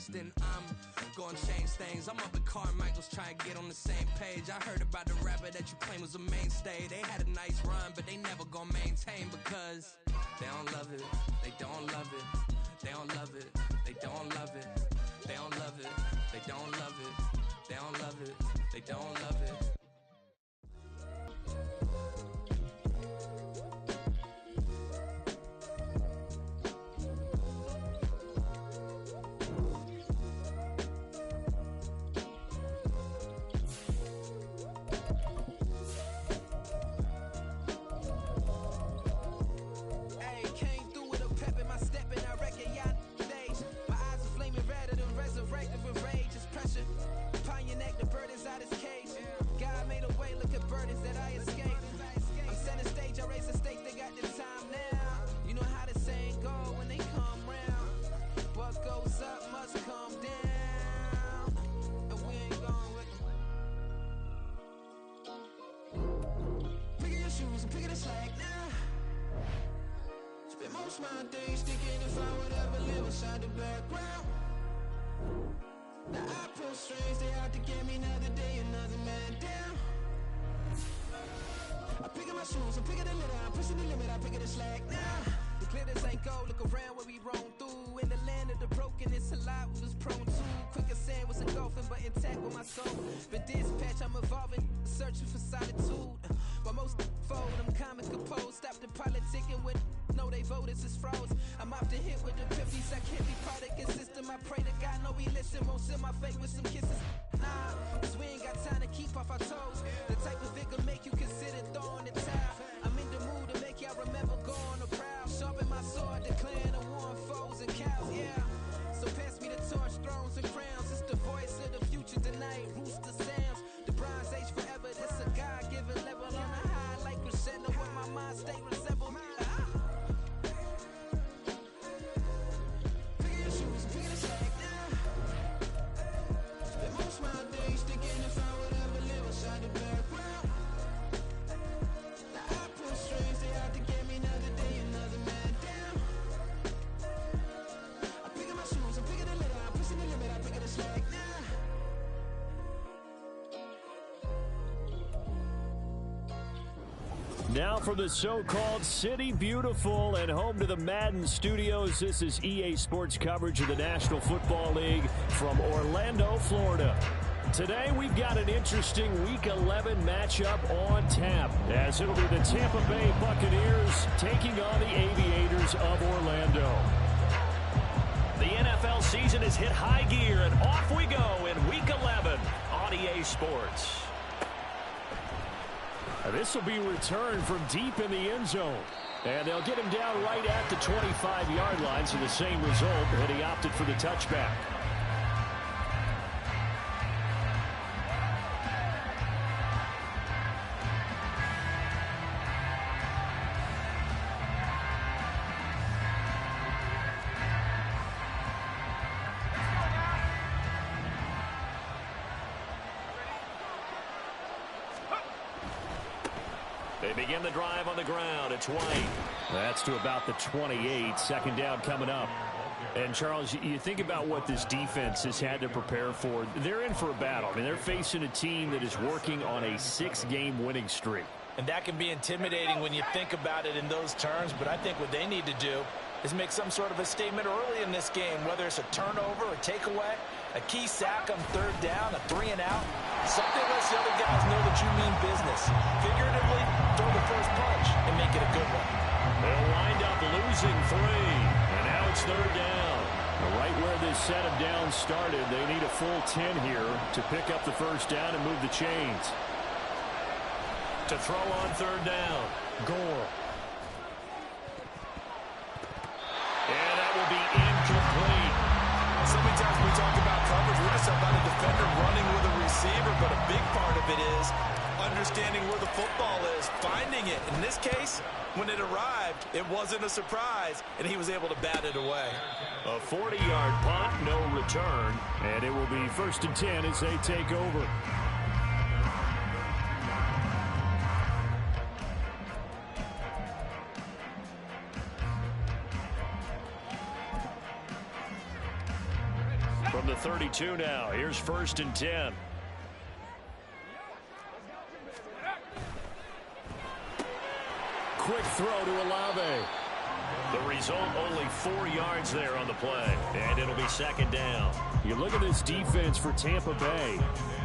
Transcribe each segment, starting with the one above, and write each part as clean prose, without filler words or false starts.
past, then I'm gonna change things. I'm up at Carmichael's trying to get on the same page. I heard about the rapper that you claim was a mainstay. They had a nice run, but they never gonna maintain because they don't love it, they don't love it, they don't love it, they don't love it, they don't love it, they don't love it, they don't love it, they don't love it. My days thinking if I would ever live inside the background. Now I pull strings, they out to get me another day, another man down. I pick up my shoes, I'm picking the litter, I'm pushing the limit, I pick it a slack now. The glitters ain't gold, look around where we roam through. In the land of the broken, it's a lot we was prone to. Quicker sand was engulfing, but intact with my soul. But dispatch, I'm evolving, searching for solitude. While most fold, I'm comic composed. Stop the politicking with no, they voters is froze. I'm often hit with the 50s. I can't be part of the system. I pray to God, no, he listen. Won't seal my fate with some kisses. Nah, cause we ain't got time to keep off our toes. The type of vigor make you consider throwing the towel. I'm in the mood to make y'all remember going to proud. Sharpen my sword, declaring the war on foes and cows, yeah. So pass me the torch, thrones and crowns. It's the voice of the future tonight. Rooster sounds. The Bronze Age forever. This a God-given level on a high like crescendo. Where my mind stay resemble. Now from the so-called City Beautiful and home to the Madden studios, this is EA Sports coverage of the National Football League from Orlando, Florida. Today we've got an interesting Week 11 matchup on tap, as it'll be the Tampa Bay Buccaneers taking on the Aviators of Orlando. The NFL season has hit high gear, and off we go in Week 11 on EA Sports. This will be returned from deep in the end zone. And they'll get him down right at the 25-yard line, so the same result, but he opted for the touchback. They begin the drive on the ground. It's White. That's to about the 28. Second down coming up. And, Charles, you think about what this defense has had to prepare for. They're in for a battle. I mean, they're facing a team that is working on a 6-game winning streak. And that can be intimidating when you think about it in those terms. But I think what they need to do is make some sort of a statement early in this game, whether it's a turnover, a takeaway, a key sack on third down, a 3-and-out. Something lets the other guys know that you mean business. Figuratively, throw the first punch and make it a good one. They'll wind up losing 3. And now it's third down. Right where this set of downs started, they need a full 10 here to pick up the first down and move the chains. To throw on third down, Gore. And that will be incomplete. So many times when we talk about coverage, we're just about a defender running with a receiver, but a big part of it is understanding where the football is, finding it. In this case, when it arrived, it wasn't a surprise, and he was able to bat it away. A 40-yard punt, no return, and it will be 1st and 10 as they take over. From the 32 now, here's 1st and 10. Quick throw to Olave. The result, only 4 yards there on the play, and it'll be 2nd down. You look at this defense for Tampa Bay.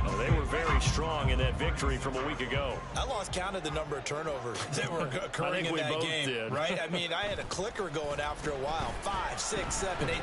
Oh, they were very strong in that victory from a week ago. I lost count of the number of turnovers that were occurring in that game. Did. Right? I mean, I had a clicker going after a while. 5, 6, 7, 8.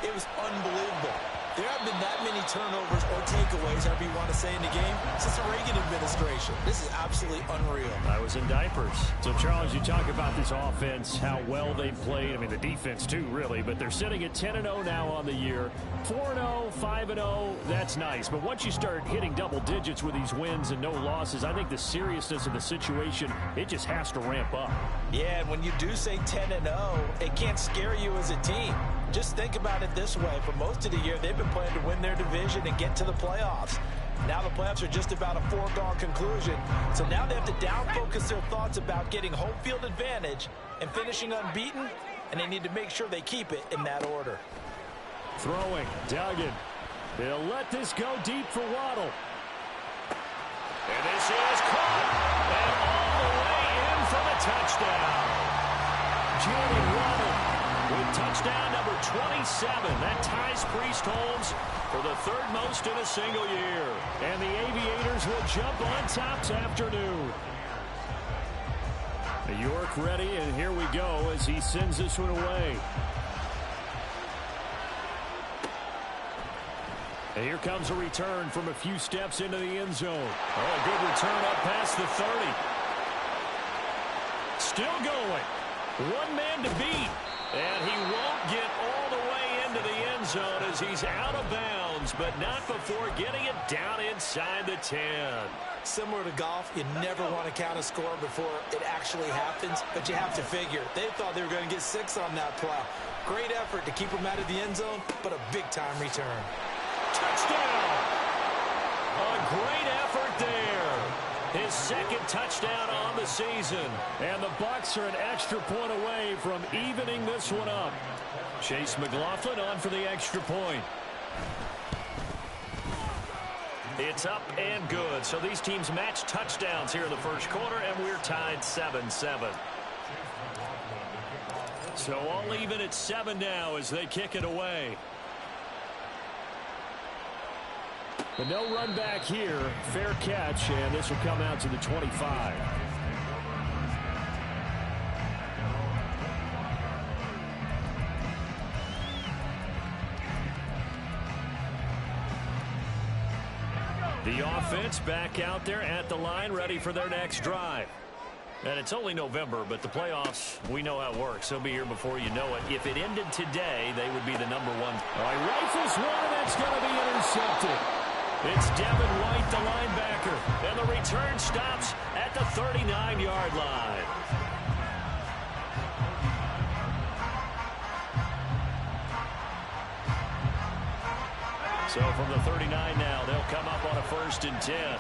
It was unbelievable. There haven't been that many turnovers or takeaways, however you want to say, in the game since the Reagan administration. This is absolutely unreal. I was in diapers. So, Charles, you talk about this offense, how well they played. I mean, the defense, too, really. But they're sitting at 10-0 now on the year. 4-0, 5-0, that's nice. But once you start hitting double digits with these wins and no losses, I think the seriousness of the situation, it just has to ramp up. Yeah, and when you do say 10-0, it can't scare you as a team. Just think about it this way. For most of the year, they've been playing to win their division and get to the playoffs. Now the playoffs are just about a foregone conclusion. So now they have to down-focus their thoughts about getting home field advantage and finishing unbeaten, and they need to make sure they keep it in that order. Throwing, Duggan. They'll let this go deep for Waddle. And this is caught. And all the way in for the touchdown. Jalen Waddle with touchdown number 27. That ties Priest Holmes for the 3rd most in a single year. And the Aviators will jump on top this afternoon. York ready, and here we go as he sends this one away. And here comes a return from a few steps into the end zone. Oh, a good return up past the 30. Still going. One man to beat. And he won't get all the way into the end zone as he's out of bounds, but not before getting it down inside the 10. Similar to golf, you never want to count a score before it actually happens, but you have to figure. They thought they were going to get 6 on that play. Great effort to keep them out of the end zone, but a big-time return. Touchdown! A great effort there. His 2nd touchdown on the season. And the Bucs are an extra point away from evening this one up. Chase McLaughlin on for the extra point. It's up and good. So these teams match touchdowns here in the first quarter, and we're tied 7-7. So all even at 7 now as they kick it away. But no run back here. Fair catch, and this will come out to the 25. The offense back out there at the line, ready for their next drive. And it's only November, but the playoffs, we know how it works. They'll be here before you know it. If it ended today, they would be the number 1. All right, rifles one, and that's going to be intercepted. It's Devin White, the linebacker, and the return stops at the 39-yard line. So from the 39 now, they'll come up on a 1st and 10.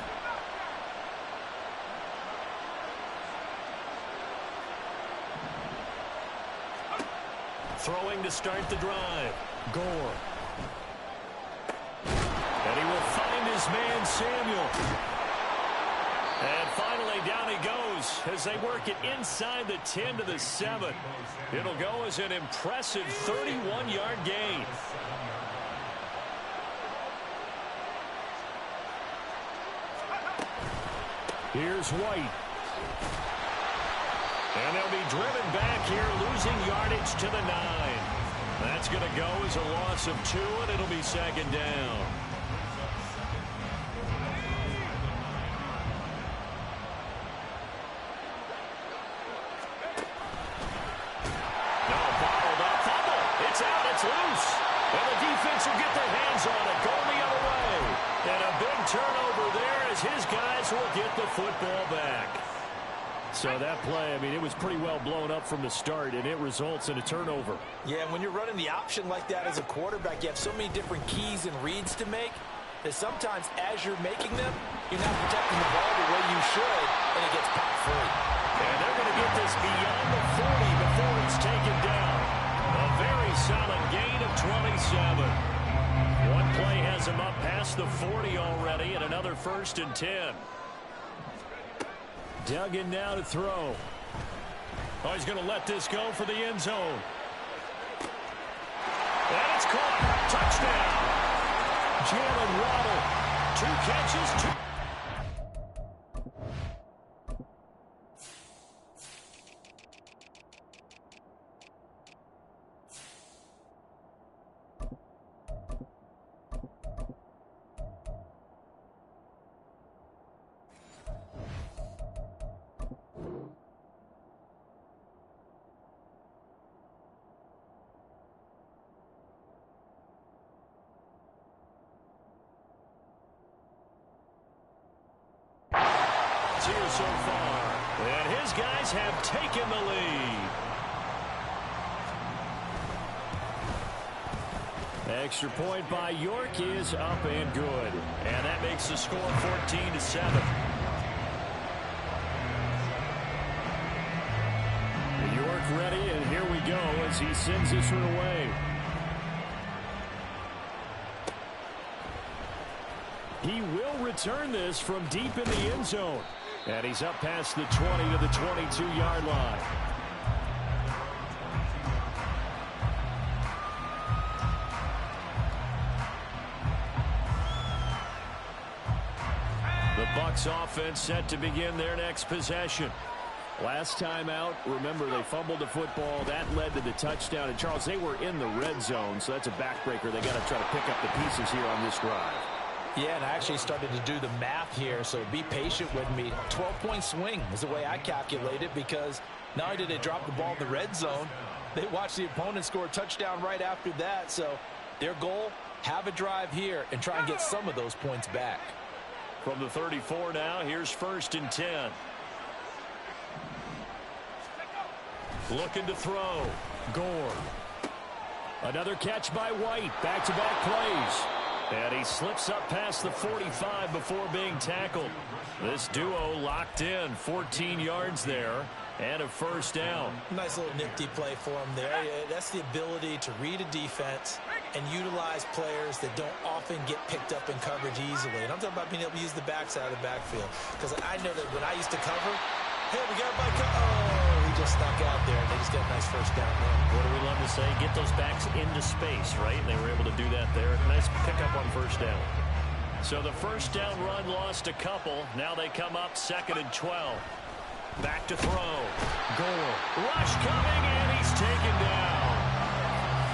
Throwing to start the drive. Gore. And he will find his man, Samuel. And finally, down he goes as they work it inside the 10 to the 7. It'll go as an impressive 31-yard gain. Here's White. And they'll be driven back here, losing yardage to the 9. That's going to go as a loss of 2, and it'll be 2nd down. It's loose. And the defense will get their hands on it, going the other way. And a big turnover there as his guys will get the football back. So that play, I mean, it was pretty well blown up from the start, and it results in a turnover. Yeah, when you're running the option like that as a quarterback, you have so many different keys and reads to make that sometimes as you're making them, you're not protecting the ball the way you should, and it gets popped free. And they're going to get this beyond the 40 before it's taken down. A very solid gain of 27. One play past the 40 already and another 1st and 10. Duggan now to throw. Oh, he's going to let this go for the end zone. And it's caught. Touchdown. Jalen Waddle. 2 catches, 2. Here so far, and his guys have taken the lead. Extra point by York is up and good, and that makes the score 14-7. York ready, and here we go as he sends this one away. He will return this from deep in the end zone. And he's up past the 20 to the 22-yard line. The Bucs offense set to begin their next possession. Last time out, remember, they fumbled the football. That led to the touchdown. And, Charles, they were in the red zone, so that's a backbreaker. They got to try to pick up the pieces here on this drive. Yeah, and I actually started to do the math here, so be patient with me. 12-point swing is the way I calculate it, because not only did they drop the ball in the red zone, they watched the opponent score a touchdown right after that. So their goal, have a drive here and try and get some of those points back. From the 34 now, here's 1st and 10. Looking to throw. Gore. Another catch by White. Back-to-back plays. And he slips up past the 45 before being tackled. This duo locked in, 14 yards there, and a 1st down. Nice little nifty play for him there. That's the ability to read a defense and utilize players that don't often get picked up in coverage easily. And I'm talking about being able to use the backside of the backfield. Because I know that when I used to cover, hey, we got by he just snuck out there, and they just got a nice 1st down there. What do we love to say? Get those backs into space, right? And they were able to do that there. Nice pickup on 1st down. So the 1st down run lost a couple. Now they come up 2nd and 12. Back to throw. Gore. Rush coming, and he's taken down.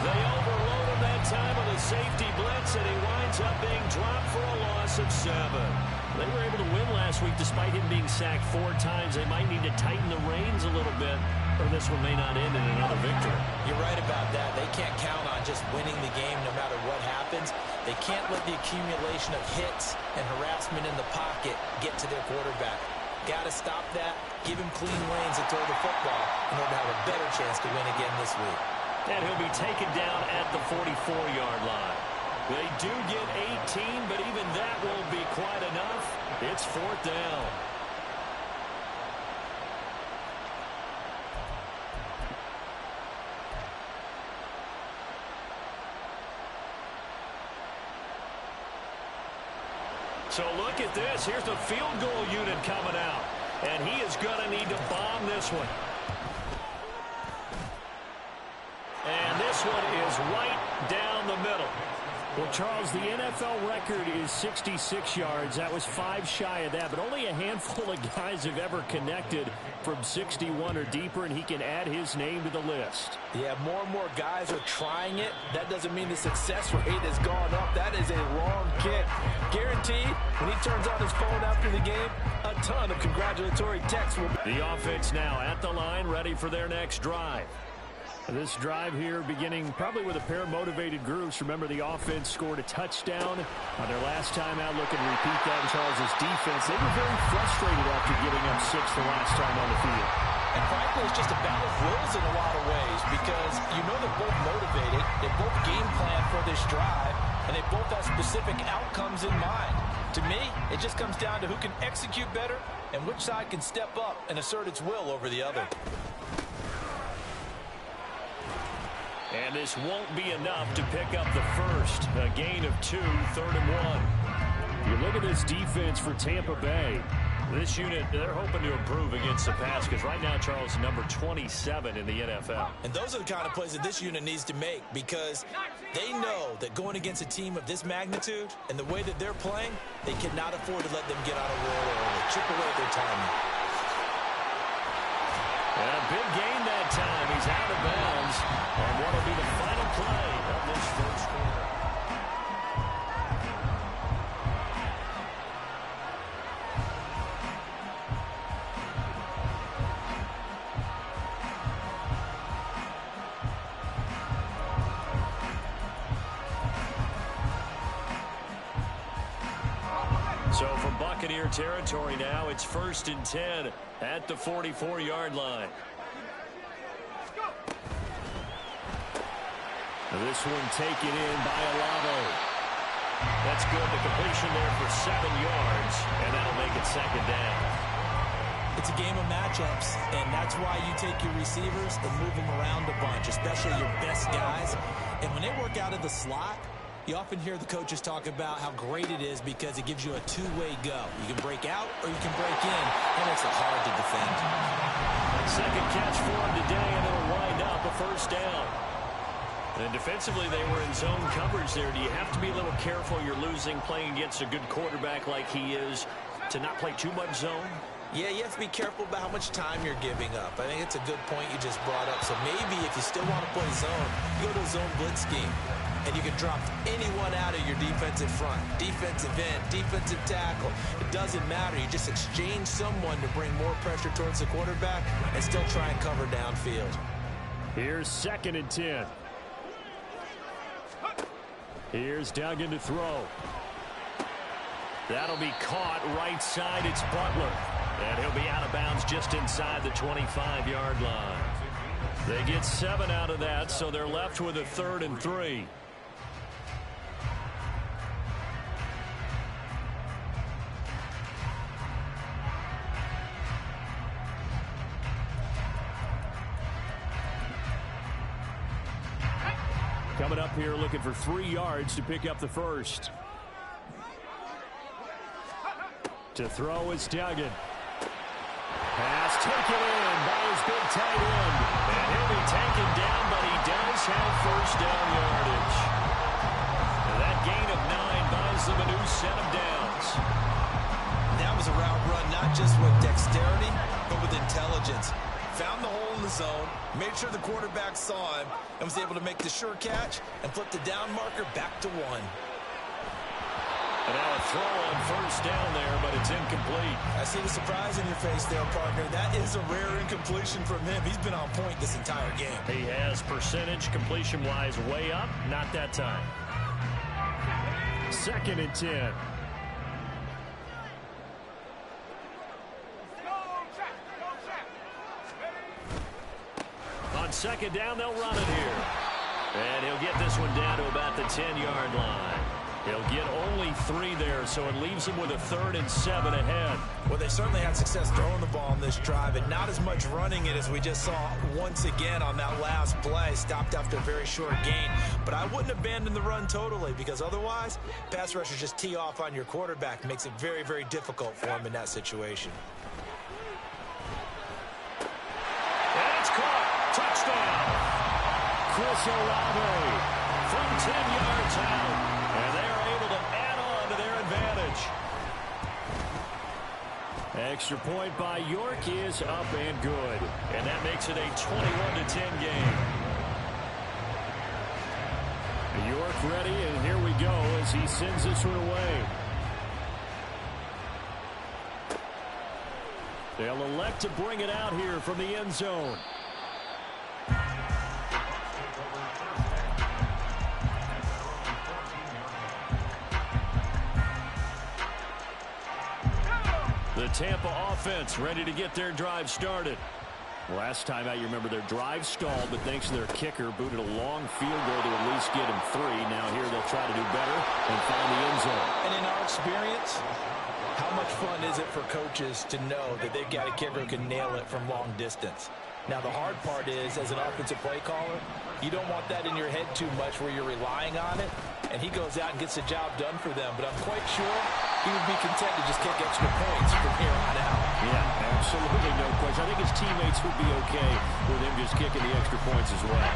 They overload him that time with a safety blitz, and he winds up being dropped for a loss of 7. They were able to win last week despite him being sacked 4 times. They might need to tighten the reins a little bit, or this one may not end in another victory. You're right about that. They can't count on just winning the game no matter what happens. They can't let the accumulation of hits and harassment in the pocket get to their quarterback. Got to stop that, give him clean lanes to throw the football in order to have a better chance to win again this week. And he'll be taken down at the 44-yard line. They do get 18, but even that won't be quite enough. It's 4th down. So look at this. Here's the field goal unit coming out. And he is going to need to bomb this one. And this one is right down the middle. Well, Charles, the NFL record is 66 yards. That was 5 shy of that, but only a handful of guys have ever connected from 61 or deeper, and he can add his name to the list. Yeah, more and more guys are trying it. That doesn't mean the success rate has gone up. That is a long kick. Guaranteed, when he turns on his phone after the game, a ton of congratulatory texts will be. The offense now at the line, ready for their next drive. This drive here beginning probably with a pair of motivated groups. Remember, the offense scored a touchdown on their last time out. Looking to repeat that in Charles' defense. They were very frustrated after giving up 6 the last time on the field. And frankly, it's just a battle of wills in a lot of ways, because you know they're both motivated. They both game plan for this drive, and they both have specific outcomes in mind. To me, it just comes down to who can execute better and which side can step up and assert its will over the other. And this won't be enough to pick up the first. A gain of 2, 3rd and 1. You look at this defense for Tampa Bay. This unit, they're hoping to improve against the pass because right now, Charles, is number 27 in the NFL. And those are the kind of plays that this unit needs to make because they know that going against a team of this magnitude and the way that they're playing, they cannot afford to let them get out of roll or chip away at their timing. And a big gain that time. He's out of bounds on what will be the final play of this first quarter. So from Buccaneer territory now, it's 1st and 10 at the 44-yard line. This one taken in by Olavo. That's good. The completion there for 7 yards, and that'll make it 2nd down. It's a game of matchups, and that's why you take your receivers and move them around a bunch, especially your best guys. And when they work out of the slot, you often hear the coaches talk about how great it is because it gives you a two-way go. You can break out or you can break in. That makes it hard to defend. Second catch for him today, and it'll wind up a 1st down. And defensively, they were in zone coverage there. Do you have to be a little careful? You're losing playing against a good quarterback like he is to not play too much zone? Yeah, you have to be careful about how much time you're giving up. I think it's a good point you just brought up. So maybe if you still want to play zone, you go to a zone blitz scheme. And you can drop anyone out of your defensive front, defensive end, defensive tackle. It doesn't matter. You just exchange someone to bring more pressure towards the quarterback and still try and cover downfield. Here's 2nd and 10. Here's Duggan to throw. That'll be caught right side. It's Butler. And he'll be out of bounds just inside the 25-yard line. They get 7 out of that, so they're left with a 3rd and 3. Coming up here looking for 3 yards to pick up the first. To throw is Duggan. Pass taken in by his big tight end. And he'll be taken down, but he does have 1st down yardage. And that gain of 9 buys them a new set of downs. That was a route run not just with dexterity, but with intelligence. Found the hole in the zone, made sure the quarterback saw him, and was able to make the sure catch and flip the down marker back to 1. And now a throw on 1st down there, but it's incomplete. I see the surprise in your face there, partner. That is a rare incompletion from him. He's been on point this entire game. He has percentage completion-wise way up, not that time. 2nd and 10. On 2nd down, they'll run it here. And he'll get this one down to about the 10-yard line. He'll get only 3 there, so it leaves him with a 3rd and 7 ahead. Well, they certainly had success throwing the ball on this drive, and not as much running it as we just saw once again on that last play. Stopped after a very short gain. But I wouldn't abandon the run totally, because otherwise, pass rushers just tee off on your quarterback. Makes it very, very difficult for him in that situation. And it's caught. Touchdown. Chris Olave from 10 yards out. And they are able to add on to their advantage. Extra point by York is up and good. And that makes it a 21-10 game. York ready, and here we go as he sends this one away. They'll elect to bring it out here from the end zone. The Tampa offense ready to get their drive started. Last time out, you remember their drive stalled, but thanks to their kicker, booted a long field goal to at least get him 3. Now here they'll try to do better and find the end zone. And in our experience, how much fun is it for coaches to know that they've got a kicker who can nail it from long distance? Now, the hard part is, as an offensive play caller, you don't want that in your head too much where you're relying on it, and he goes out and gets the job done for them. But I'm quite sure he would be content to just kick extra points from here on out. Yeah, absolutely no question. I think his teammates would be okay with him just kicking the extra points as well.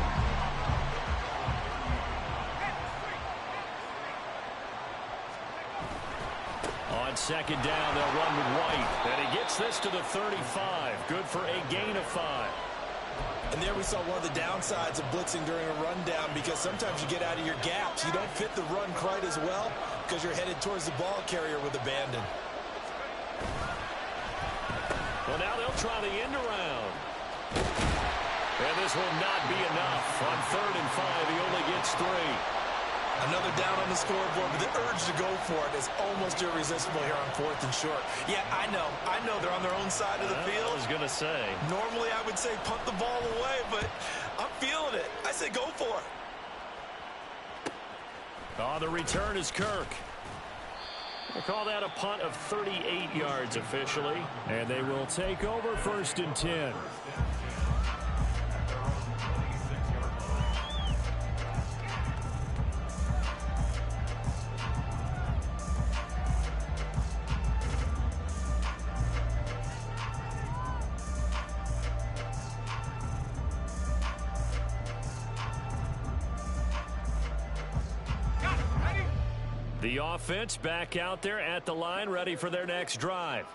On second down, they'll run with White. And he gets this to the 35. Good for a gain of 5. And there we saw one of the downsides of blitzing during a rundown, because sometimes you get out of your gaps. You don't fit the run quite as well because you're headed towards the ball carrier with abandon. Well, now they'll try the end around. And this will not be enough. On 3rd and 5, he only gets 3. Another down on the scoreboard, but the urge to go for it is almost irresistible here on 4th and short. Yeah, I know they're on their own side of the field. I was going to say. Normally I would say punt the ball away, but I'm feeling it. I say go for it. Oh, the return is Kirk. We'll call that a punt of 38 yards officially. And they will take over 1st and 10. The offense back out there at the line, ready for their next drive.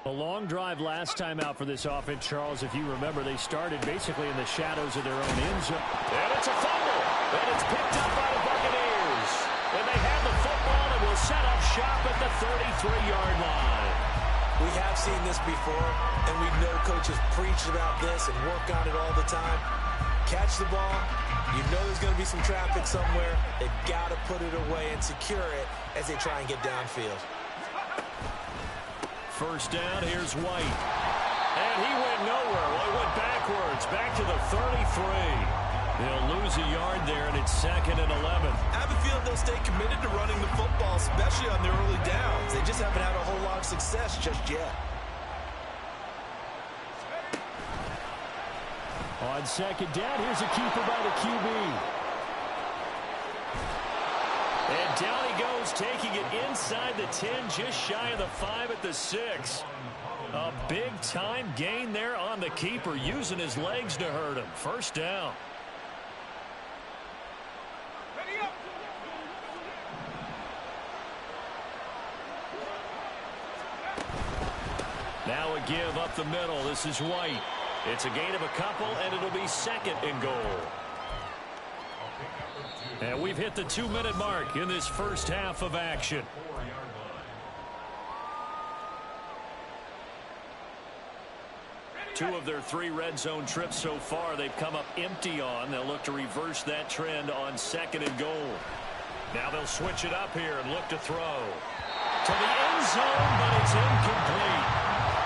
A long drive last time out for this offense, Charles. If you remember, they started basically in the shadows of their own end zone. And it's a fumble. And it's picked up by the Buccaneers. And they have the football and will set up shop at the 33-yard line. We have seen this before, and we know coaches preach about this and work on it all the time. Catch the ball. You know there's going to be some traffic somewhere. They've got to put it away and secure it as they try and get downfield. First down, here's White. And he went nowhere. Well, he went backwards, back to the 33. They'll lose a yard there, and it's 2nd and 11. I have a feeling they'll stay committed to running the football, especially on their early downs. They just haven't had a whole lot of success just yet. On second down, here's a keeper by the QB. And down he goes, taking it inside the 10, just shy of the 5 at the 6. A big-time gain there on the keeper, using his legs to hurt him. First down. Now a give up the middle. This is White. It's a gain of a couple, and it'll be 2nd and goal. And we've hit the 2-minute mark in this first half of action. Two of their 3 red zone trips so far they've come up empty on. They'll look to reverse that trend on 2nd and goal. Now they'll switch it up here and look to throw. To the end zone, but it's incomplete.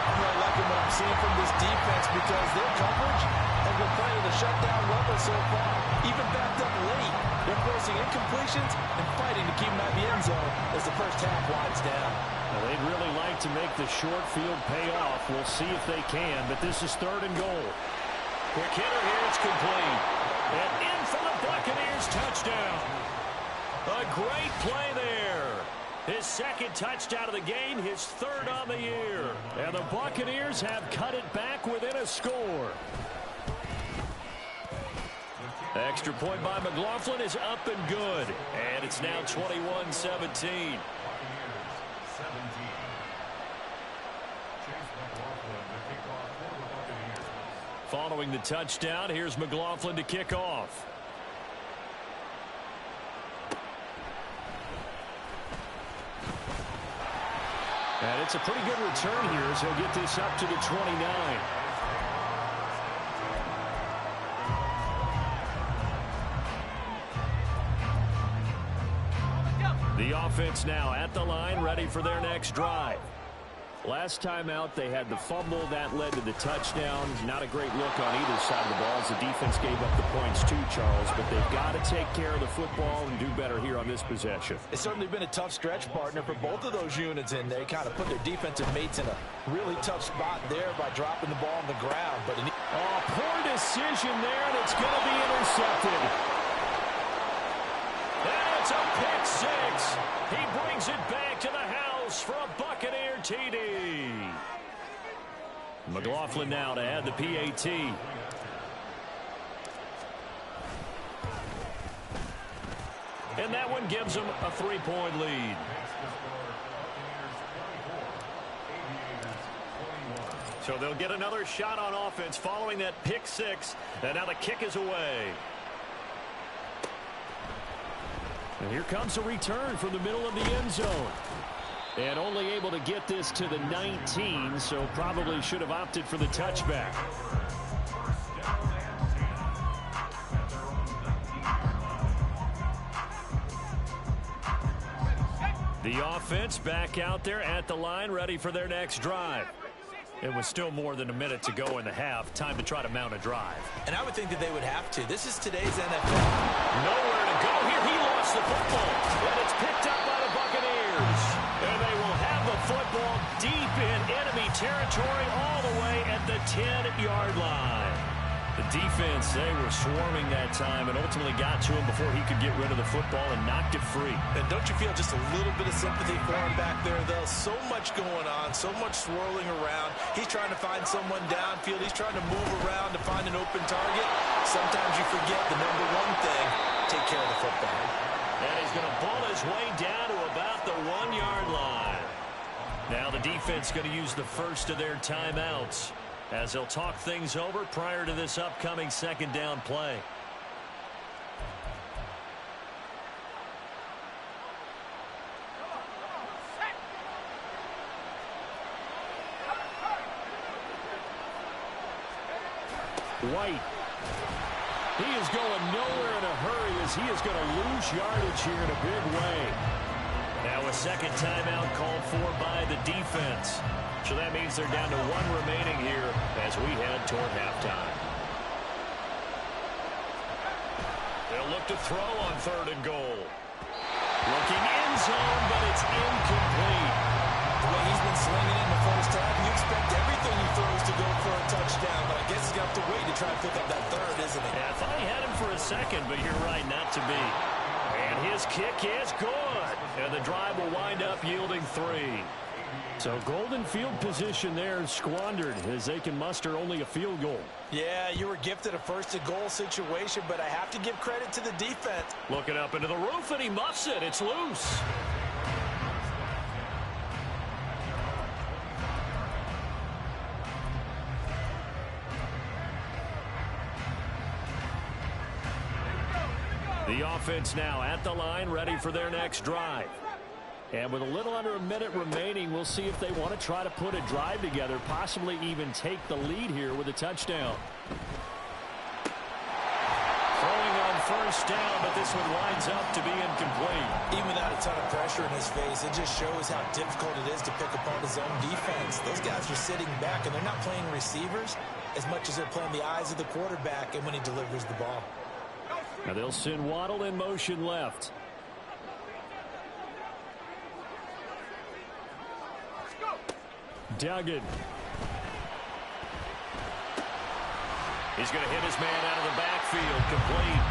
I'm really liking what I'm seeing from this defense because their coverage has been playing at a shutdown level so far. Even backed up late, they're forcing incompletions and fighting to keep them out of the end zone as the first half winds down. Well, they'd really like to make the short field pay off. We'll see if they can, but this is 3rd and goal. Quick hitter here, it's complete. And in for the Buccaneers, touchdown. A great play there. His 2nd touchdown of the game, his 3rd on the year. And the Buccaneers have cut it back within a score. Extra point by McLaughlin is up and good. And it's now 21-17. Following the touchdown, here's McLaughlin to kick off. And it's a pretty good return here as he'll get this up to the 29. The offense now at the line, ready for their next drive. Last time out, they had the fumble. That led to the touchdown. Not a great look on either side of the ball as the defense gave up the points too, Charles. But they've got to take care of the football and do better here on this possession. It's certainly been a tough stretch, partner, for both of those units They kind of put their defensive mates in a really tough spot there by dropping the ball on the ground. But Oh, poor decision there, and it's going to be intercepted. And it's a pick six. He brings it back to the house for a Buccaneer TD. McLaughlin now to add the PAT. And that one gives them a 3-point lead. So they'll get another shot on offense following that pick six. And now the kick is away. And here comes a return from the middle of the end zone. And only able to get this to the 19, so probably should have opted for the touchback. The offense back out there at the line, ready for their next drive. It was still more than a minute to go in the half. Time to try to mount a drive. And I would think that they would have to. This is today's NFL. Nowhere to go here. He lost the football. And it's picked up by the Buccaneers. And they will have the football deep in enemy territory all the way at the 10-yard line. The defense, they were swarming that time and ultimately got to him before he could get rid of the football and knocked it free. And don't you feel just a little bit of sympathy for him back there, though? So much going on, so much swirling around. He's trying to find someone downfield. He's trying to move around to find an open target. Sometimes you forget the number one thing, take care of the football. And he's going to ball his way down to about the 1-yard line. Now the defense going to use the first of their timeouts as they'll talk things over prior to this upcoming second down play. White. He is going nowhere in a hurry as he is going to lose yardage here in a big way. Now a second timeout called for by the defense. So that means they're down to 1 remaining here as we head toward halftime. They'll look to throw on 3rd and goal. Looking end zone, but it's incomplete. The way he's been swinging in the first half, you expect everything he throws to go for a touchdown, but I guess he's got to wait to try and pick up that 3rd, isn't he? Yeah, I thought he had him for a second, but you're right, not to be. And his kick is good. And the drive will wind up yielding 3. So golden field position there squandered as they can muster only a field goal. Yeah, you were gifted a 1st and goal situation, but I have to give credit to the defense. Looking up into the roof, and he muffs it. It's loose. The offense now at the line, ready for their next drive. And with a little under a minute remaining, we'll see if they want to try to put a drive together, possibly even take the lead here with a touchdown. Throwing on 1st down, but this one winds up to be incomplete. Even without a ton of pressure in his face, it just shows how difficult it is to pick apart his own defense. Those guys are sitting back, and they're not playing receivers as much as they're playing the eyes of the quarterback and when he delivers the ball. Now they'll send Waddle in motion left. Duggan. He's going to hit his man out of the backfield, complete.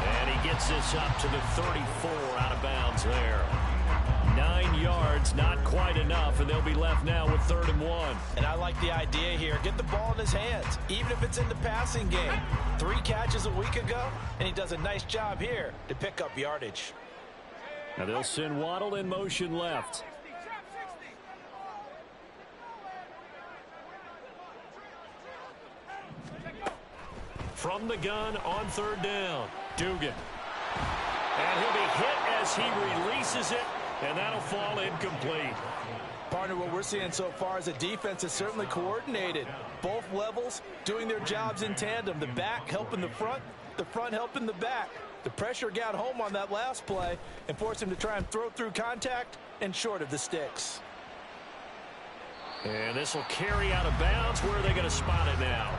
And he gets this up to the 34 out of bounds there. 9 yards, not quite enough, and they'll be left now with 3rd and 1. And I like the idea here. Get the ball in his hands, even if it's in the passing game. 3 catches a week ago, and he does a nice job here to pick up yardage. Now they'll send Waddle in motion left. From the gun on 3rd down, Dugan. And he'll be hit as he releases it, and that'll fall incomplete. Partner, what we're seeing so far is a defense is certainly coordinated. Both levels doing their jobs in tandem. The back helping the front helping the back. The pressure got home on that last play and forced him to try and throw through contact and short of the sticks. And this will carry out of bounds. Where are they going to spot it now?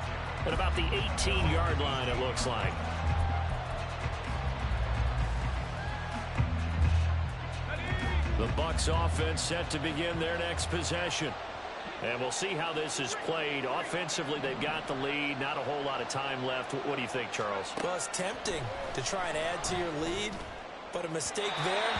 At about the 18-yard line, it looks like. The Bucs offense set to begin their next possession. And we'll see how this is played. Offensively, they've got the lead. Not a whole lot of time left. What do you think, Charles? Well, it's tempting to try and add to your lead, but a mistake there,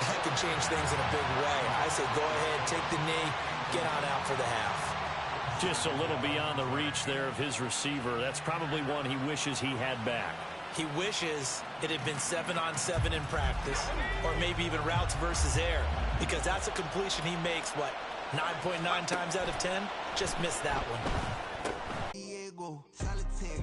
that could change things in a big way. I say go ahead, take the knee, get on out for the half. Just a little beyond the reach there of his receiver. That's probably one he wishes he had back. He wishes it had been 7-on-7 in practice, or maybe even routes versus air, because that's a completion he makes, what, 9.9 times out of 10? Just missed that one. Diego, solitaire.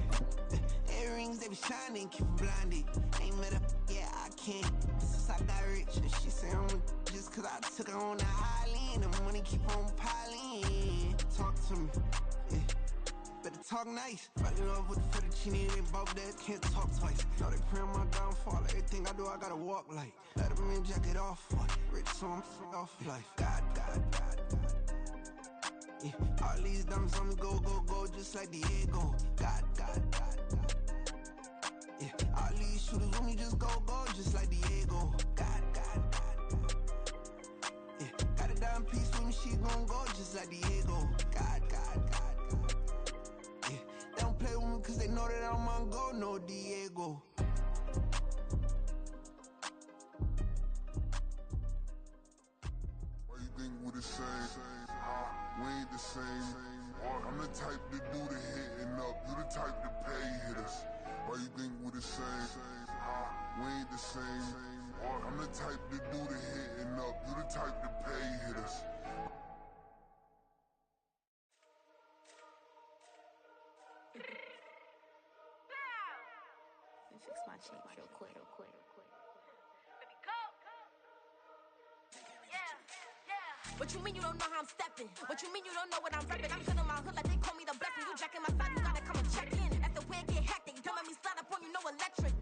Earrings, they be shining, keep blinded. Ain't met up, yeah, I can't. Since I got rich, and she said I'm just cause I took her on the island. The money keep on piling. Talk to me, yeah. Better talk nice. Fucking up with the fettuccine, they both dead, can't talk twice. Know they pray on my downfall. Everything I do, I gotta walk like. Let them in, jacket off. Rich, so I'm off life. God. Yeah. All these diamonds on me, go, just like Diego. God. Yeah. All these shooters on me, just go, just like Diego. God. Yeah. Got a dime piece with me, she gon' go, just like Diego. God. Yeah. They don't play with me, cause they know that I'm on go, no Diego. Why you think we the same? We ain't the same. I'm the type to do the hitting up. You the type to pay hitters. Why you think we the same? We ain't the same. I'm the type to do the hitting up. You the type to pay hitters. Let me fix my change real quick. What you mean you don't know how I'm stepping? What you mean you don't know what I'm repping? I'm feeling my hood like they call me the blessing. You jacking my side, you gotta come and check in. As the way get hectic, don't let me slide up on you, no electric.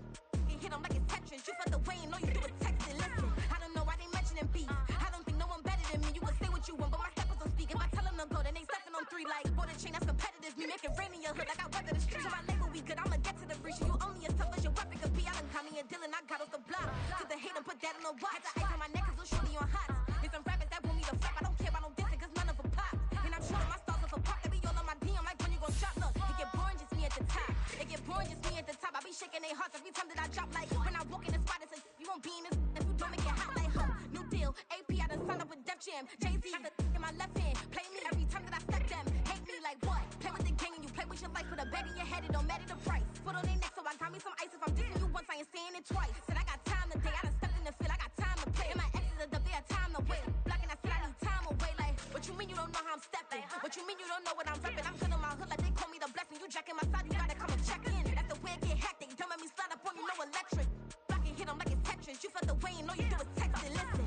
You hit them like it's Tetris. You felt the way and all you do is text it. Listen, I don't know why they mentioning beef. I don't think no one better than me. You can say what you want, but my steppers don't speak. If I tell them to go, then they stepping on 3 like border chain. That's competitive. Me making rain in your hood like I weather the street. So my label we good, I'ma get to the breach. You only as tough as your weapon could be. I done caught me a Dylan, I got off the block. To the hate and put that on the watch. Had the ice on my neck, cause little shorty on hot. There's some rappers that want me to flap. I don't care about no dissing, cause none of them pop. And I'm shooting my stars off a pop. They be all on my DM like when you gon' shot. Look, it get boring, just me at the top. It get boring, just me at the top. I be shaking their hearts every time that I drop. Like when I walk in the spot, it's like you won't be in this. If you don't make it hot like home. New deal, AP, I done signed up with Def Jam. Jay-Z in my left hand. Play me every time that I step them. Hate me like what? Play with the gang and you play with your life. Put a bag in your head, it don't matter the price. Put on their neck, so I got me some ice. If I'm dissing you once, I ain't saying it twice. Said I got time today, I done stepped in the field, I got time to play. And my exes are up there, time to wait. Blocking, I said I need time away. Like, what you mean you don't know how I'm stepping? What you mean you don't know what I'm repping? I'm good in my hood like they call me the blessing. You jacking my side, you gotta come and check in. That's the way it get hectic. Don't let me slide up on you, no electric. Blocking, hit them like it's Tetris. You felt the way and all you do is text it. Listen.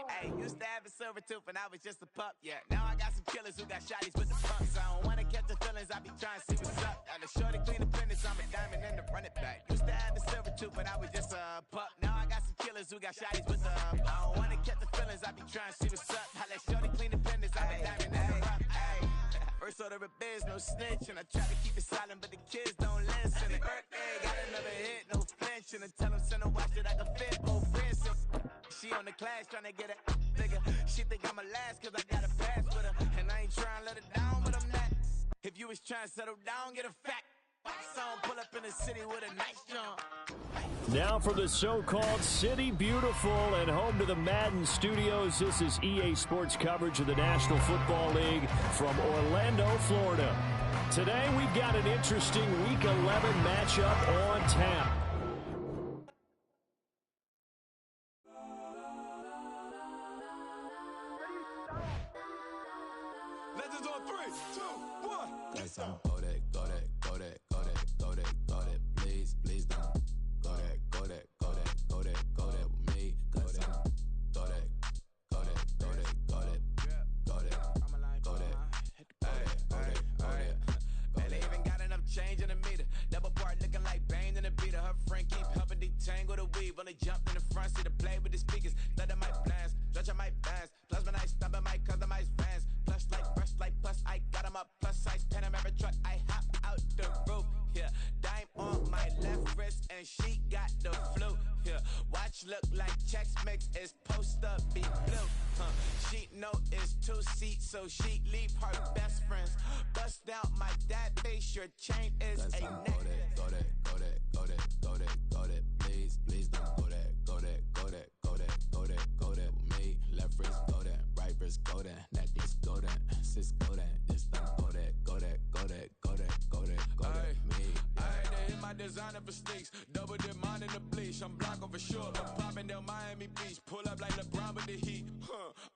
Hey, used to have a silver tooth and I was just a pup, yeah. Now I got some killers who got shotties with the pumps. I don't wanna catch the feelings, I be trying to see what's up. Now the shorty clean the finish, I'm a diamond and the run it back. Used to have a silver tooth, but I was just a pup. Now I got some killers who got shotties with the I don't wanna catch the feelings, I be trying to see what's up. How that shorty clean the finish, I'm a diamond and the rough. First order of biz, no snitch, and I try to keep it silent, but the kids don't listen. And birthday, got another hit, no flinch, and I tell them send a watch that I can fit both wrists. She on the class trying to get it bigger. She think I'm a last cause I got a pass with her. And I ain't trying to let her down, but I'm not. If you was trying to settle down, get a fact. Song pull up in the city with a nice jump. Now for the so-called City Beautiful and home to the Madden studios. This is EA Sports coverage of the National Football League from Orlando, Florida. Today we've got an interesting Week 11 matchup on tap. Legends on 3, 2, 1. Yes, I'm go that, go that, go that, go that, go that, go that. Please, please don't. Go that, go that, go that, go that, go that with me. Go that, go that, go that, go that, go that, go that, go that, go that. Man, they even got enough change in the meter. Double part looking like Bane in the beater. Her friend keep helping detangle the weave. When they jumped in the front seat, to play with the speakers. Thunder my plans, stretch on my bands. Plus when I stop at my customized vans. Plus like brush like plus I got 'em up. Plus size Panamera truck, I hop out the roof. Yeah, dime on my left wrist and she got the flu. Yeah, watch look like Chex Mix is post up be blue. She know it's 2 seats, so she leave her best friends. Bust out my dad face, your chain is a necklace. Go that, go that, go that, go that, go that. Please, please don't go that, go that, go that, go that, go that, go that with me. Left wrist go that, right wrist go that, necklace go that, sis go that, this don't go that, go that, go that, go that, go that, go that with me. Alright, they hit my designer for sneaks. Double dip mine in the bleach. I'm blocking for sure. I'm popping down Miami Beach. Pull up like LeBron with the heat.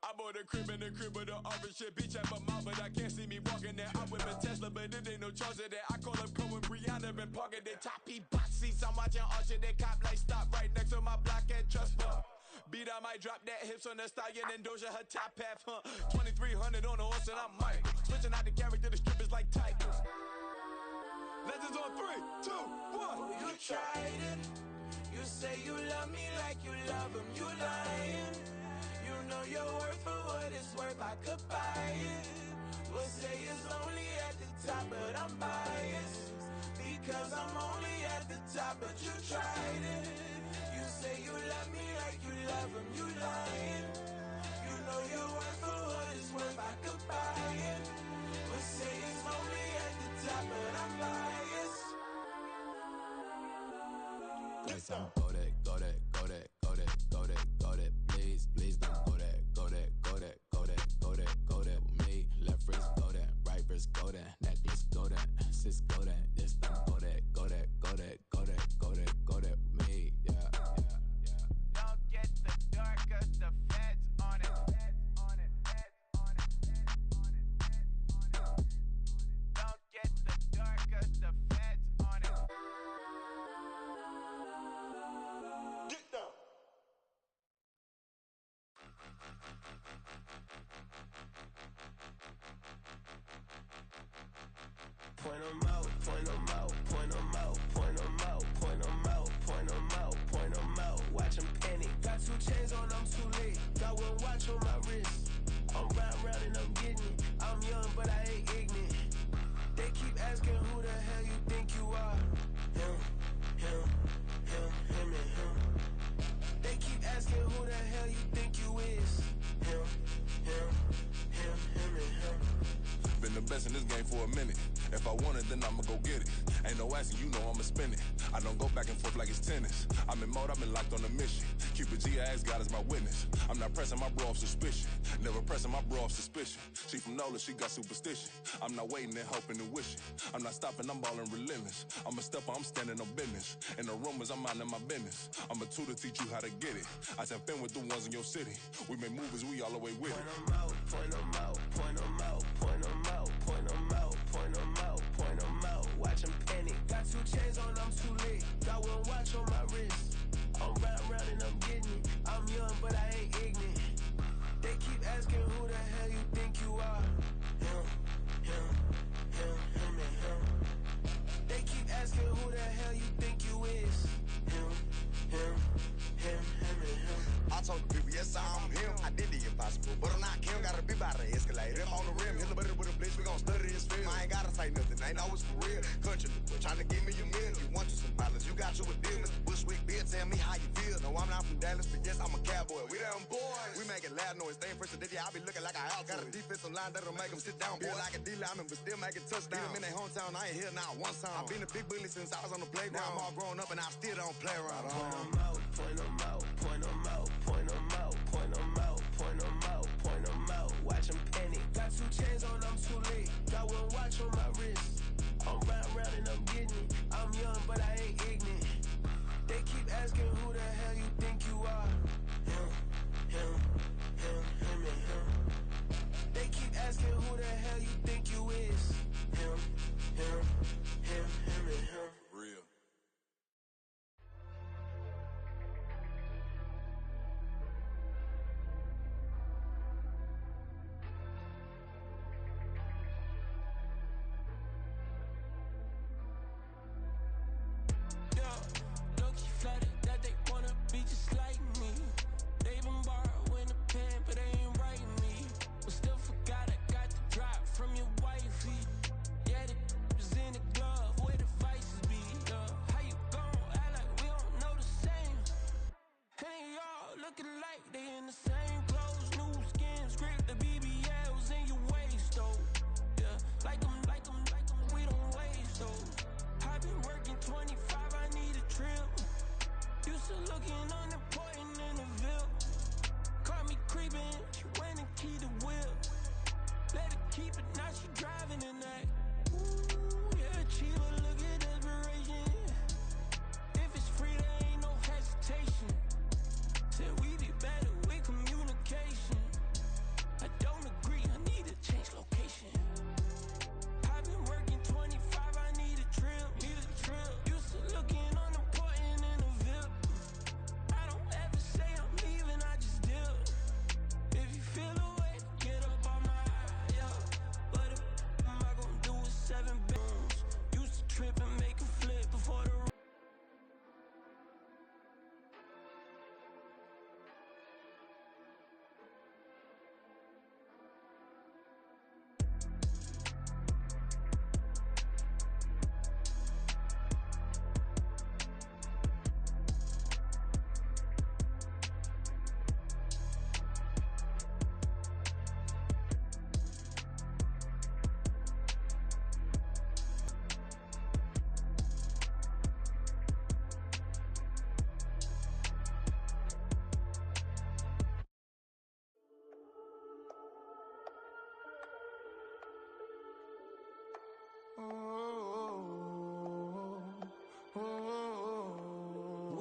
I bought a crib in the crib with the office shit. Beach at my mouth, but I can't see me walking there. I'm with a Tesla, but it ain't no charge of that. I call up Cohen, Brianna, and parking the top box seats. I'm watching Archer, they cop like stop right next to my block and trust me. Beat, I might drop that hips on the stallion and Doja her top half, 2300 on the horse and I'm Michael. Switching out the character, the strippers like titles. Legends on 3, 2, 1. Oh, you tried it. You say you love me like you love him. You lying. You know your worth for what it's worth. I could buy it. We'll say it's only at the top, but I'm biased. Because I'm only at the top, but you tried it. You say you love me like you love him. You lying. You know your worth for what it's worth. I could buy it. We'll say it's only at the top, but I'm biased. Go that, go that, go that, go that, go that, go that. Please, please don't go that, go that, go that, go that, go that, go that with me. Left wrist go that, right wrist go that, necklace go that, sis go that, this don't go that, go that, go that, go that, go that, go that with me. Yeah, yeah, yeah. Don't get the dark, cause the feds on it. Don't get the dark, cause the feds on it. Get down. Point 'em out, point 'em out, point 'em out, point 'em out, point 'em out, point 'em out, point 'em out. Watch 'em panic. Got 2 chains on, I'm too late. Got 1 watch on my wrist. I'm round and I'm getting it. I'm young, but I ain't ignorant. They keep asking who the hell you think you are. Him, him, him, him, and him. They keep asking who the hell you think you is. Him, him, him, him, and him. Been the best in this game for a minute. If I want it, then I'ma go get it. Ain't no asking, you know I'ma spin it. I don't go back and forth like it's tennis. I'm in mode, I've been locked on a mission. Cupid G, I ask God as my witness. I'm not pressing my bro off suspicion. Never pressing my bro off suspicion. She from Nola, she got superstition. I'm not waiting and hoping and wishing. I'm not stopping, I'm balling relentless. I'm a stepper, I'm standing on business. In the rumors, I'm minding my business. I'm a tutor, teach you how to get it. I said, fin with the ones in your city. We make movies, we all the way with it. Point 'em out, point 'em out, point 'em out, point 'em out, point 'em out, point 'em out, point 'em out. Watch 'em panic. Got 2 chains on, I'm too late. Got 1 watch on my wrist. I'm round and I'm getting it. I'm young, but I ain't ignorant. They keep asking who the hell you think you are. Him, him, him, him, and him. They keep asking who the hell you think you is. Him, him, him, him, and him. I told the people, yes, I'm him. I did the impossible, but I'm not Kim. Gotta be by the escalator. If on the rim, hit the butter with a blitz, we gon' study this film. I ain't gotta say nothing, ain't always for real. Country, trying to give me a meal. You want you some dollars, you got you a deal. Mr. Bushwick, Bill, tell me how you feel. No, I'm not from Dallas, but yes, I'm a cowboy. We them boys. We making loud noise. Staying first to this, I be looking like I out. Got a defensive line that'll make them sit down. Feel like a D-lineman, but still making touchdowns. Beat them in their hometown, I ain't here now one time. I've been a big bully since I was on the playground. Now I'm all grown up and I still don't play around. Point 'em out, point 'em out, point 'em out, point 'em out, point 'em out, point 'em out, point 'em out. Watch 'em panic. Got 2 chains on, I'm too late. Got 1 watch on my wrist. I'm round and I'm getting it. I'm young, but I ain't ignorant. They keep asking who the hell you think you are. Him, him, him, him, and him. They keep asking who the hell you think you is. Him, him, him, him, and him. Real.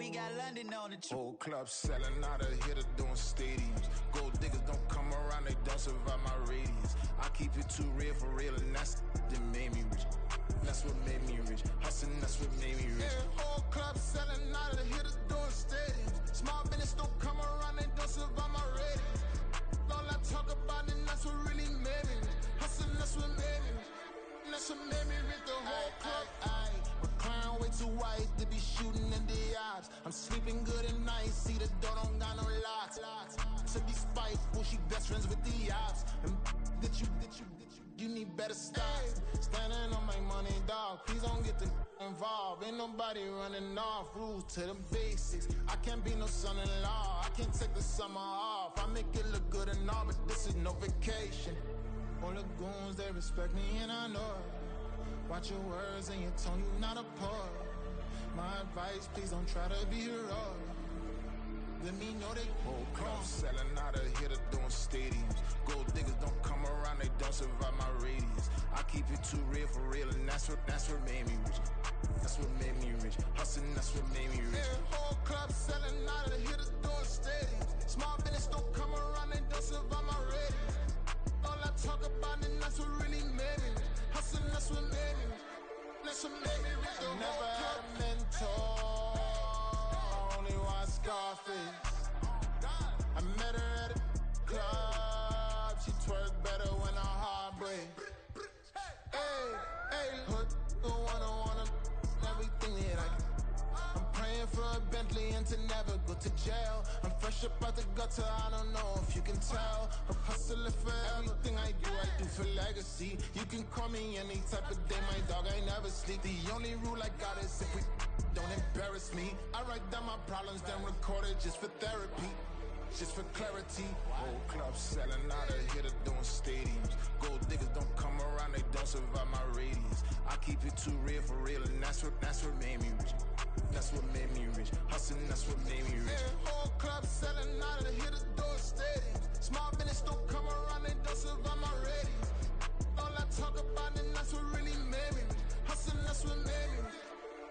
we got London on the Whole club selling out of hitter doing stadiums. Gold diggers don't come around, they don't survive my radius. I keep it too real for real, and that's that made me rich. That's what made me rich. Hustling, that's what made me rich. Yeah, whole club selling out of hitters doing stadiums. Small business don't come around, they don't survive my radius. All I talk about it, that's what really made me rich. Hustling, that's what made me rich. That's what made me rich, the whole club. My crown way too white to be shooting in the odds. I'm sleeping good at night, see the door don't got no locks. To be spiteful, she best friends with the ops. And you need better stop. Standing on my money, dog. Please don't get the involved. Ain't nobody running off. Rules to the basics. I can't be no son-in-law. I can't take the summer off. I make it look good and all, but this is no vacation. All the goons, they respect me and I know it. Watch your words and your tone, you not a poet. My advice, please don't try to be heroic. Let me know they whole club selling out of hitter doing stadiums. Gold diggers don't come around, they don't survive my radius. I keep it too real for real, and that's what made me rich. That's what made me rich. Hustling, that's what made me rich. Yeah, whole club selling out of hitters doing stadiums. Small business don't come around, they don't survive my radius. All I talk about it, that's what really made me rich. Hustling, that's what made me rich. That's what made me rich. I never had a mentor. Only one Scarface. I met her at a club. She twerk better when her heart breaks. Hey, hood, wanna everything that I can. I'm praying for a Bentley and to never go to jail. I'm fresh up out the gutter, I don't know if you can tell. I'm hustling for everything I do for legacy. You can call me any type of day, my dog, I never sleep. The only rule I got is if we don't embarrass me. I write down my problems, then record it just for therapy. Just for clarity. Whole club selling out of hitter doing stadiums. Gold diggers don't come around, they don't survive my radius. I keep it too real for real, and that's what made me rich. That's what made me rich. Hustling, that's what made me rich. Yeah, whole club selling out of hitters doing stadiums. Small business don't come around, they don't survive my radius. All I talk about it, that's what really made me rich. Hustling, that's what made me rich.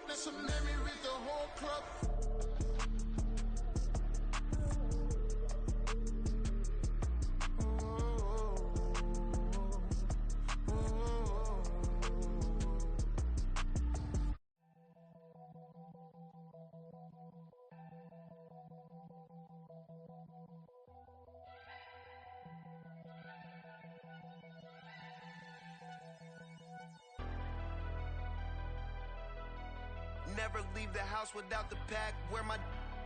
That's what made me rich, the whole club. Never leave the house without the pack. Where my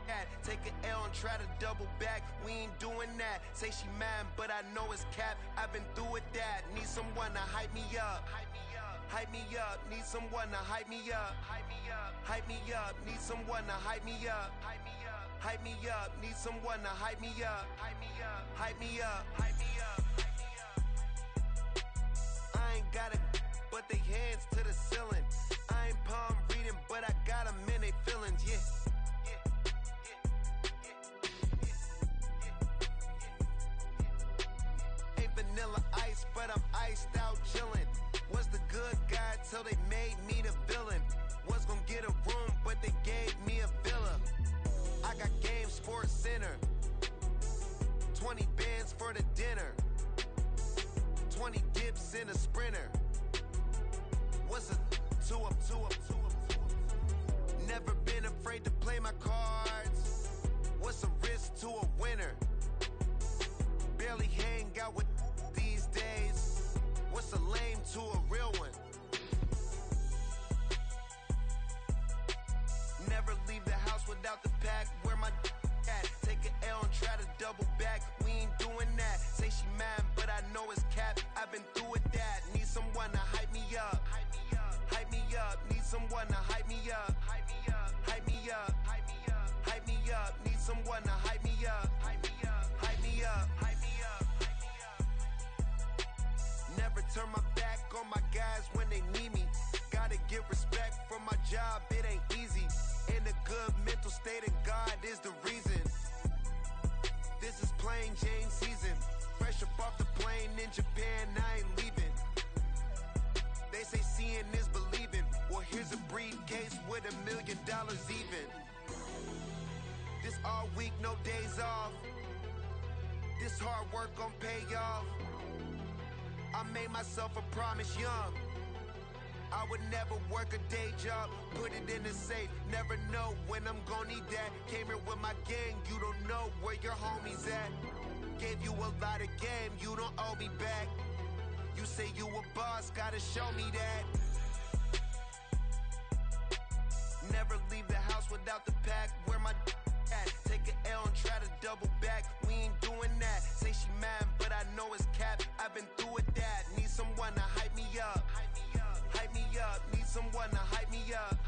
at? Take an L and try to double back. We ain't doing that. Say she mad, but I know it's cap. I've been through with that. Need someone to hype me up. Hype me up. Need someone to hype me up. Hype me up. Need someone to hype me up. Hype me up. Need someone to hype me up. Hype me up. Hype me up. Hype me up. I ain't got it, but they hands to the ceiling. I ain't palm reading, but I got them in they feelings, yeah. Ain't vanilla ice, but I'm iced out chillin'. Was the good guy till they made me the villain. Was gonna get a room, but they gave me a villa. I got game, Sports Center. 20 bands for the dinner. 20 dips in a Sprinter. What's a two up? Never been afraid to play my cards. What's a risk to a winner? Barely hang out with these days. What's a lame to a real one? Never leave the house without the pack. Where my at? Take an L and try to double back. We ain't doing that. Say she mad, but I know it's cap. I've been through with that. Need someone to hype me up. Hype me up. Need someone to hype me up. Hype me up. Hype me up. Hype me up. Hype me up. Need someone to hype me up. Hype me up. Hype me up. Hype me up. Never turn my back on my guys when they need me. Gotta give respect for my job, it ain't easy. In a good mental state and God is the reason. This is plain Jane season. Fresh up off the plane in Japan, I ain't leaving. They say seeing is believing. Well, here's a briefcase with $1 million even. This all week, no days off. This hard work gon' pay off. I made myself a promise young. I would never work a day job, put it in the safe, never know when I'm gon' need that. Came here with my gang, you don't know where your homies at. Gave you a lot of game, you don't owe me back. You say you a boss, gotta show me that. Never leave the house without the pack, where my at. Take an L and try to double back, we ain't doing that. Say she mad, but I know it's cap, I've been through with that. Need someone to hype me up. Hype me up, need someone to hype me up.